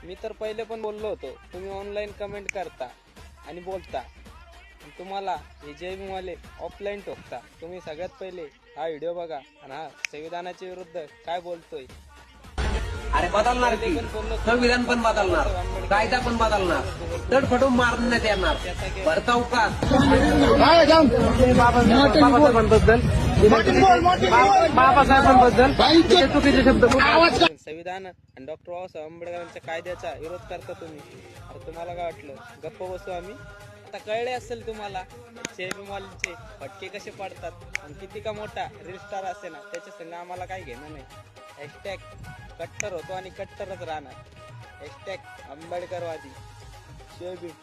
मी तर पहिले पण बोललो होतो, तुम्ही ऑनलाईन कमेंट करता आणि बोलता, तुम्हाला हे जय भीमवाले ऑफलाईन ठोकता. तुम्ही सगळ्यात पहिले हा व्हिडिओ बघा आणि हा संविधानाच्या विरुद्ध काय बोलतोय. अरे बदलणार की संविधान पण बदलणार, कायदा पण बदलणार, तडफडून मारण्यात येणार. भरताव का बाबासाहेबांबद्दल चुकीचे शब्द. संविधान आणि डॉक्टर बाबासाहेब आंबेडकरांच्या कायद्याचा विरोध करता तुम्ही. अरे तुम्हाला काय वाटलं गप्प बसू आम्ही? आता कळले असेल तुम्हाला जय भीमवाल्यांचे फटके कसे पडतात आणि किती का मोठा रील स्टार असे ना त्याच्या संग आम्हाला काही घेणं नाही. हॅशटॅग कट्टर होतो आणि कट्टरच राहणार. हॅशटॅग आंबेडकरवादी. जय भीम.